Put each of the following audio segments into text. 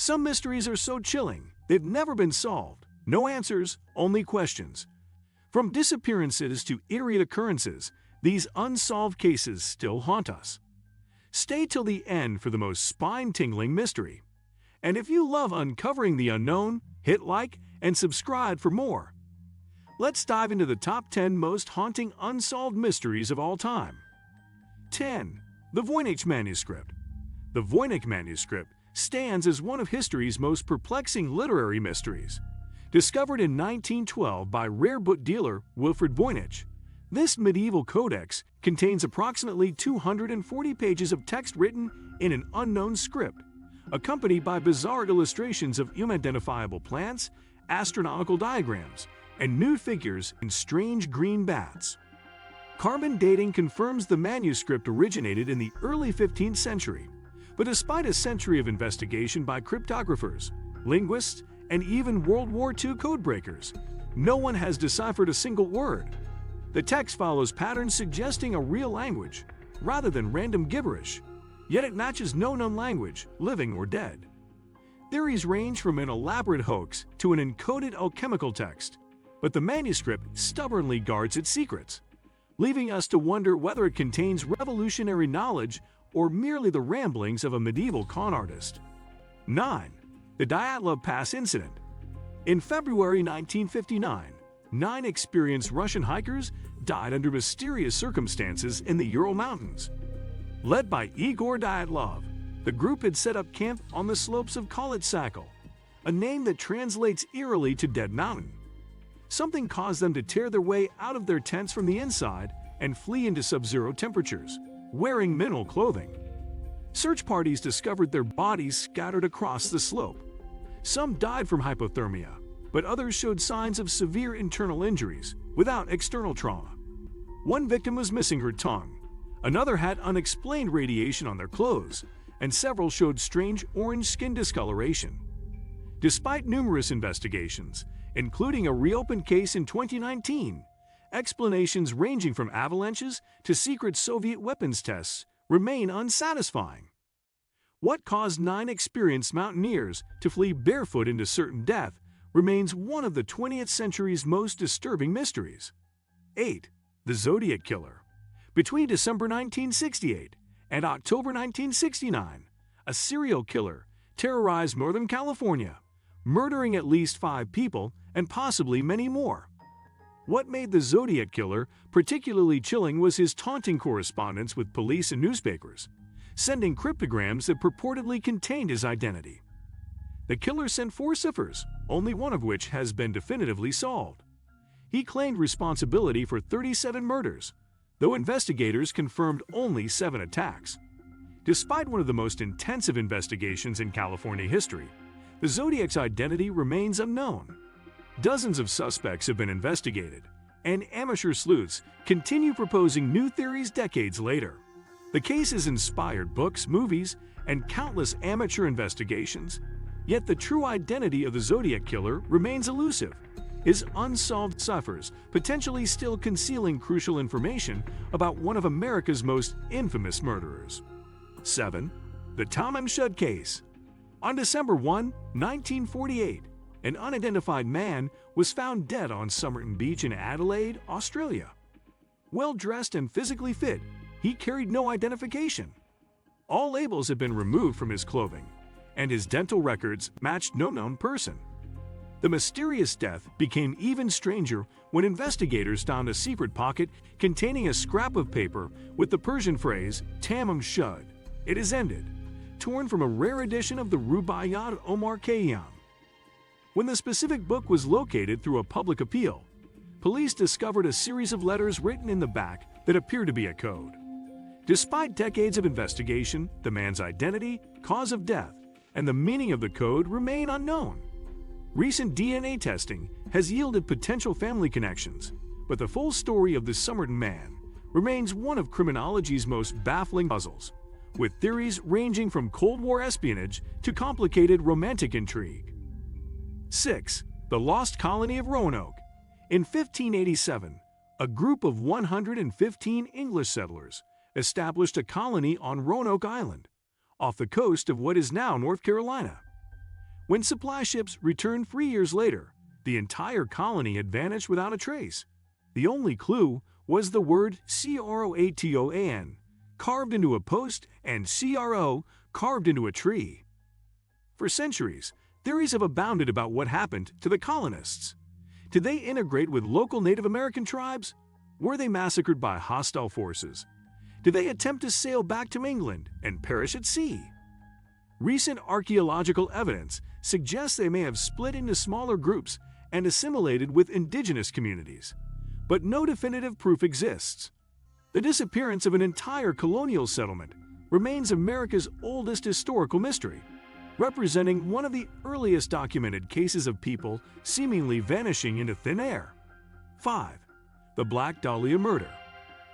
Some mysteries are so chilling, they've never been solved. No answers, only questions. From disappearances to eerie occurrences, these unsolved cases still haunt us. Stay till the end for the most spine-tingling mystery. And if you love uncovering the unknown, hit like and subscribe for more. Let's dive into the top 10 most haunting unsolved mysteries of all time. 10. The Voynich Manuscript. The Voynich Manuscript stands as one of history's most perplexing literary mysteries. Discovered in 1912 by rare book dealer Wilfred Voynich, this medieval codex contains approximately 240 pages of text written in an unknown script, accompanied by bizarre illustrations of unidentifiable plants, astronomical diagrams, and nude figures in strange green bats. Carbon dating confirms the manuscript originated in the early 15th century, but despite a century of investigation by cryptographers, linguists, and even World War II codebreakers, no one has deciphered a single word. The text follows patterns suggesting a real language, rather than random gibberish, yet it matches no known language, living or dead. Theories range from an elaborate hoax to an encoded alchemical text, but the manuscript stubbornly guards its secrets, leaving us to wonder whether it contains revolutionary knowledge or merely the ramblings of a medieval con artist. 9. The Dyatlov Pass Incident. In February 1959, 9 experienced Russian hikers died under mysterious circumstances in the Ural Mountains. Led by Igor Dyatlov, the group had set up camp on the slopes of Khalitsakal, a name that translates eerily to Dead Mountain. Something caused them to tear their way out of their tents from the inside and flee into sub-zero temperatures, wearing minimal clothing. Search parties discovered their bodies scattered across the slope. Some died from hypothermia, but others showed signs of severe internal injuries without external trauma. One victim was missing her tongue, another had unexplained radiation on their clothes, and several showed strange orange skin discoloration. Despite numerous investigations, including a reopened case in 2019, explanations ranging from avalanches to secret Soviet weapons tests remain unsatisfying. What caused 9 experienced mountaineers to flee barefoot into certain death remains one of the 20th century's most disturbing mysteries. 8. The Zodiac Killer. Between December 1968 and October 1969, a serial killer terrorized Northern California, murdering at least 5 people and possibly many more. What made the Zodiac Killer particularly chilling was his taunting correspondence with police and newspapers, sending cryptograms that purportedly contained his identity. The killer sent 4 ciphers, only one of which has been definitively solved. He claimed responsibility for 37 murders, though investigators confirmed only 7 attacks. Despite one of the most intensive investigations in California history, the Zodiac's identity remains unknown. Dozens of suspects have been investigated, and amateur sleuths continue proposing new theories decades later. The case has inspired books, movies, and countless amateur investigations, yet the true identity of the Zodiac Killer remains elusive, his unsolved ciphers potentially still concealing crucial information about one of America's most infamous murderers. 7. The Tom M. Shud Case. On December 1, 1948, an unidentified man was found dead on Somerton Beach in Adelaide, Australia. Well-dressed and physically fit, he carried no identification. All labels had been removed from his clothing, and his dental records matched no known person. The mysterious death became even stranger when investigators found a secret pocket containing a scrap of paper with the Persian phrase, Tamam Shud, it is ended, torn from a rare edition of the Rubaiyat Omar Khayyam. When the specific book was located through a public appeal, police discovered a series of letters written in the back that appeared to be a code. Despite decades of investigation, the man's identity, cause of death, and the meaning of the code remain unknown. Recent DNA testing has yielded potential family connections, but the full story of the Somerton man remains one of criminology's most baffling puzzles, with theories ranging from Cold War espionage to complicated romantic intrigue. 6. The Lost Colony of Roanoke. In 1587, a group of 115 English settlers established a colony on Roanoke Island, off the coast of what is now North Carolina. When supply ships returned 3 years later, the entire colony had vanished without a trace. The only clue was the word CROATOAN, carved into a post, and CRO, carved into a tree. For centuries, theories have abounded about what happened to the colonists. Did they integrate with local Native American tribes? Were they massacred by hostile forces? Did they attempt to sail back to England and perish at sea? Recent archaeological evidence suggests they may have split into smaller groups and assimilated with indigenous communities, but no definitive proof exists. The disappearance of an entire colonial settlement remains America's oldest historical mystery, representing one of the earliest documented cases of people seemingly vanishing into thin air. 5. The Black Dahlia Murder.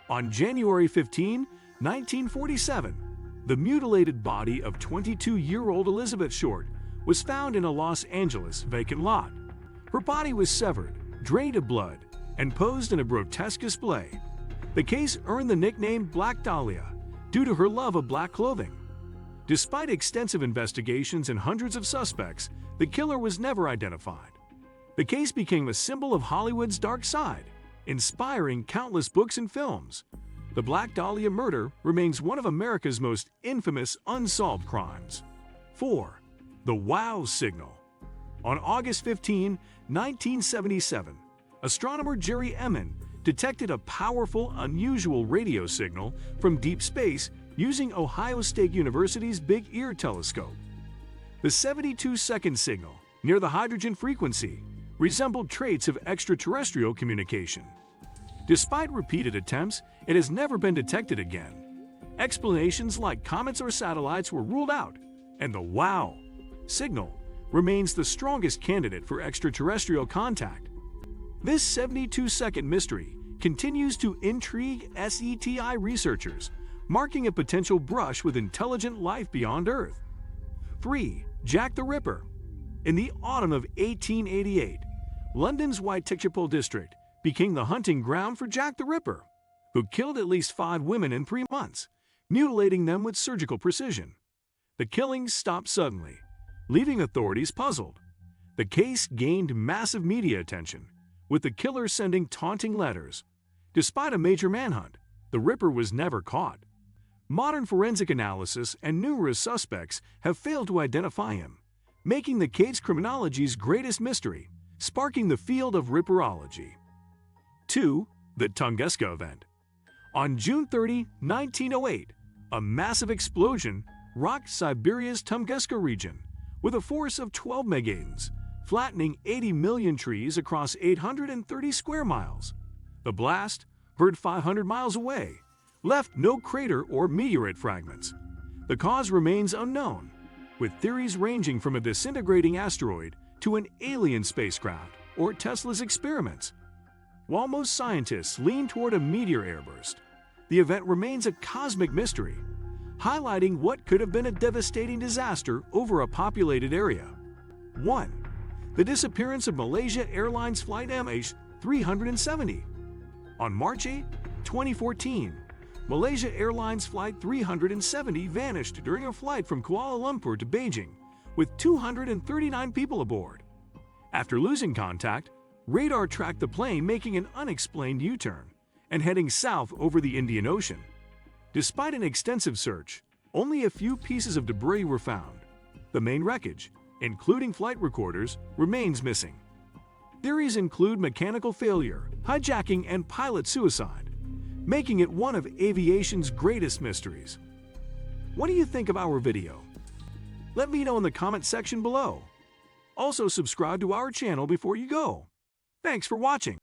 On January 15, 1947, the mutilated body of 22-year-old Elizabeth Short was found in a Los Angeles vacant lot. Her body was severed, drained of blood, and posed in a grotesque display. The case earned the nickname Black Dahlia due to her love of black clothing. Despite extensive investigations and hundreds of suspects, the killer was never identified. The case became a symbol of Hollywood's dark side, inspiring countless books and films. The Black Dahlia murder remains one of America's most infamous unsolved crimes. 4. The Wow Signal. On August 15, 1977, astronomer Jerry Emmon detected a powerful, unusual radio signal from deep space using Ohio State University's Big Ear telescope. The 72-second signal, near the hydrogen frequency, resembled traits of extraterrestrial communication. Despite repeated attempts, it has never been detected again. Explanations like comets or satellites were ruled out, and the WOW signal remains the strongest candidate for extraterrestrial contact. This 72-second mystery continues to intrigue SETI researchers, marking a potential brush with intelligent life beyond Earth. 3. Jack the Ripper. In the autumn of 1888, London's Whitechapel district became the hunting ground for Jack the Ripper, who killed at least 5 women in 3 months, mutilating them with surgical precision. The killings stopped suddenly, leaving authorities puzzled. The case gained massive media attention, with the killer sending taunting letters. Despite a major manhunt, the Ripper was never caught. Modern forensic analysis and numerous suspects have failed to identify him, making the case criminology's greatest mystery, sparking the field of Ripperology. 2. The Tunguska Event. On June 30, 1908, a massive explosion rocked Siberia's Tunguska region with a force of 12 megatons, flattening 80 million trees across 830 square miles. The blast, heard 500 miles away, left no crater or meteorite fragments. The cause remains unknown, with theories ranging from a disintegrating asteroid to an alien spacecraft or Tesla's experiments. While most scientists lean toward a meteor airburst, the event remains a cosmic mystery, highlighting what could have been a devastating disaster over a populated area. 1. The disappearance of Malaysia Airlines Flight MH370. On March 8, 2014, Malaysia Airlines Flight 370 vanished during a flight from Kuala Lumpur to Beijing, with 239 people aboard. After losing contact, radar tracked the plane making an unexplained U-turn and heading south over the Indian Ocean. Despite an extensive search, only a few pieces of debris were found. The main wreckage, including flight recorders, remains missing. Theories include mechanical failure, hijacking, and pilot suicide, making it one of aviation's greatest mysteries. What do you think of our video? Let me know in the comment section below. Also, subscribe to our channel before you go. Thanks for watching.